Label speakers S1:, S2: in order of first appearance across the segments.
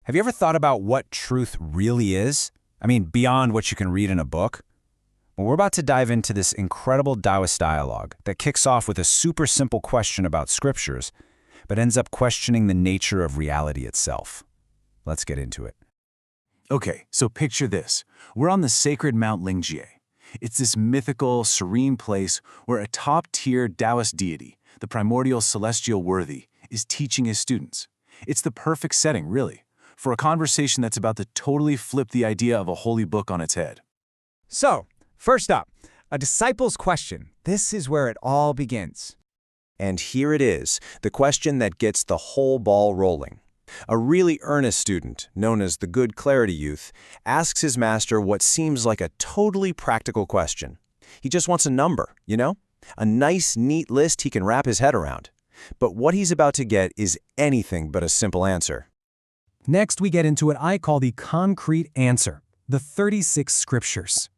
S1: Have you ever thought about what truth really is? I mean, beyond what you can read in a book? Well, we're about to dive into this incredible Daoist dialogue that kicks off with a super simple question about scriptures, but ends up questioning the nature of reality itself. Let's get into it.
S2: Okay, so picture this. We're on the sacred Mount Lingjie. It's this mythical, serene place where a top-tier Daoist deity, the primordial celestial worthy, is teaching his students. It's the perfect setting, really, for a conversation that's about to totally flip the idea of a holy book on its head.
S3: So, first up, a disciple's question. This is where it all begins.
S4: And here it is, the question that gets the whole ball rolling. A really earnest student, known as the Good Clarity Youth, asks his master what seems like a totally practical question. He just wants a number, you know? A nice, neat list he can wrap his head around. But what he's about to get is anything but a simple answer.
S3: Next, we get into what I call the concrete answer, the 36 scriptures.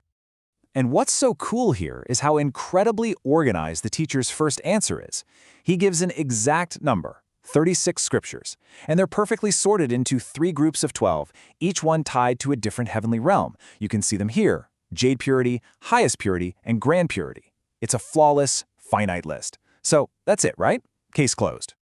S2: And what's so cool here is how incredibly organized the teacher's first answer is. He gives an exact number, 36 scriptures, and they're perfectly sorted into 3 groups of 12, each one tied to a different heavenly realm. You can see them here: jade purity, highest purity, and grand purity. It's a flawless, finite list. So that's it, right? Case closed.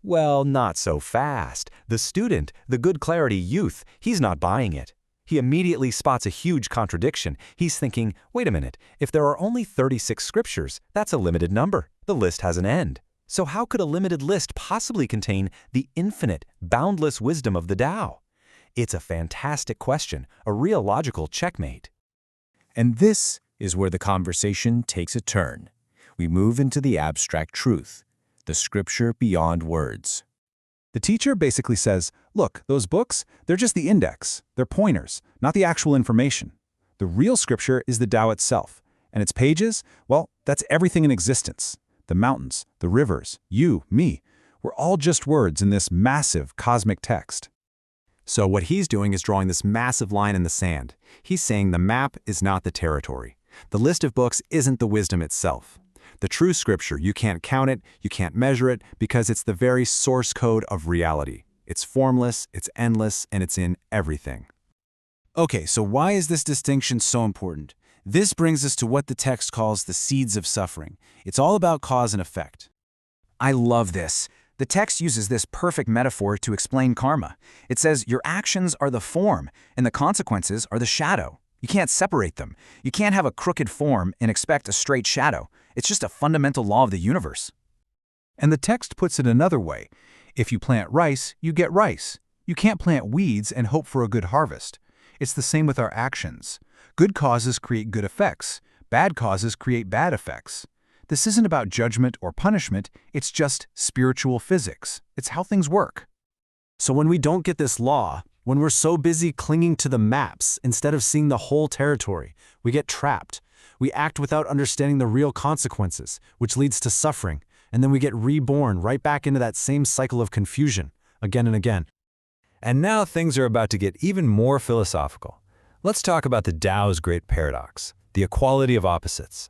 S4: Well, not so fast. The student, the Good Clarity Youth, he's not buying it. He immediately spots a huge contradiction. He's thinking, wait a minute, if there are only 36 scriptures, that's a limited number. The list has an end. So how could a limited list possibly contain the infinite, boundless wisdom of the Tao? It's a fantastic question, a real logical checkmate.
S1: And this is where the conversation takes a turn. We move into the abstract truth, the scripture beyond words. The teacher basically says, look, those books, they're just the index. They're pointers, not the actual information. The real scripture is the Tao itself. And its pages, well, that's everything in existence. The mountains, the rivers, you, me, we're all just words in this massive cosmic text.
S5: So what he's doing is drawing this massive line in the sand. He's saying the map is not the territory. The list of books isn't the wisdom itself. The true scripture, you can't count it, you can't measure it, because it's the very source code of reality. It's formless, it's endless, and it's in everything.
S1: Okay, so why is this distinction so important? This brings us to what the text calls the seeds of suffering. It's all about cause and effect.
S6: I love this. The text uses this perfect metaphor to explain karma. It says your actions are the form, and the consequences are the shadow. You can't separate them. You can't have a crooked form and expect a straight shadow. It's just a fundamental law of the universe.
S7: And the text puts it another way. If you plant rice, you get rice. You can't plant weeds and hope for a good harvest. It's the same with our actions. Good causes create good effects. Bad causes create bad effects. This isn't about judgment or punishment. It's just spiritual physics. It's how things work.
S5: So when we don't get this law, when we're so busy clinging to the maps instead of seeing the whole territory, we get trapped. We act without understanding the real consequences, which leads to suffering, and then we get reborn right back into that same cycle of confusion, again and again.
S4: And now things are about to get even more philosophical. Let's talk about the Tao's great paradox, the equality of opposites.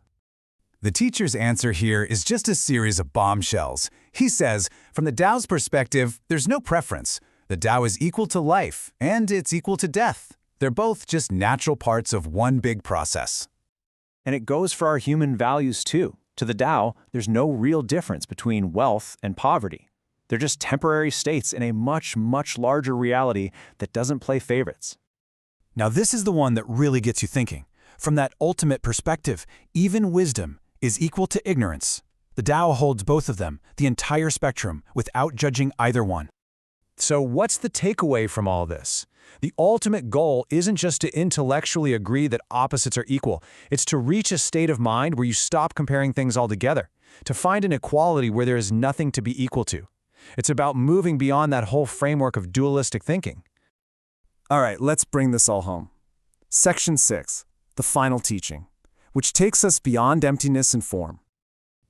S2: The teacher's answer here is just a series of bombshells. He says, from the Tao's perspective, there's no preference. The Tao is equal to life, and it's equal to death. They're both just natural parts of one big process.
S8: And it goes for our human values too. To the Tao, there's no real difference between wealth and poverty. They're just temporary states in a much, much larger reality that doesn't play favorites.
S2: Now this is the one that really gets you thinking. From that ultimate perspective, even wisdom is equal to ignorance. The Tao holds both of them, the entire spectrum, without judging either one.
S3: So what's the takeaway from all this? The ultimate goal isn't just to intellectually agree that opposites are equal. It's to reach a state of mind where you stop comparing things altogether, to find an equality where there is nothing to be equal to. It's about moving beyond that whole framework of dualistic thinking.
S9: All right, let's bring this all home. Section 6, the final teaching, which takes us beyond emptiness and form.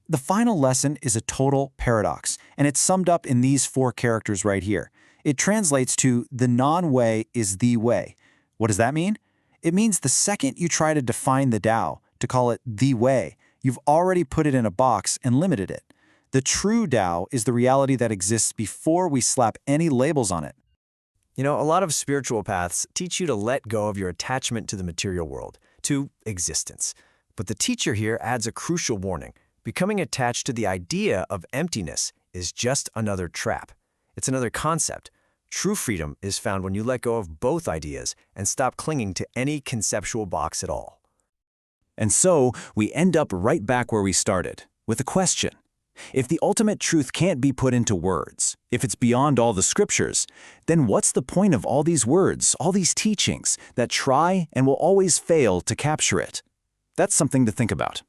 S6: The final lesson is a total paradox, and it's summed up in these 4 characters right here. It translates to the non-way is the way. What does that mean? It means the second you try to define the Tao, to call it the way, you've already put it in a box and limited it. The true Tao is the reality that exists before we slap any labels on it.
S10: You know, a lot of spiritual paths teach you to let go of your attachment to the material world, to existence. But the teacher here adds a crucial warning. Becoming attached to the idea of emptiness is just another trap. It's another concept. True freedom is found when you let go of both ideas and stop clinging to any conceptual box at all.
S2: And so, we end up right back where we started, with a question. If the ultimate truth can't be put into words, if it's beyond all the scriptures, then what's the point of all these words, all these teachings that try and will always fail to capture it? That's something to think about.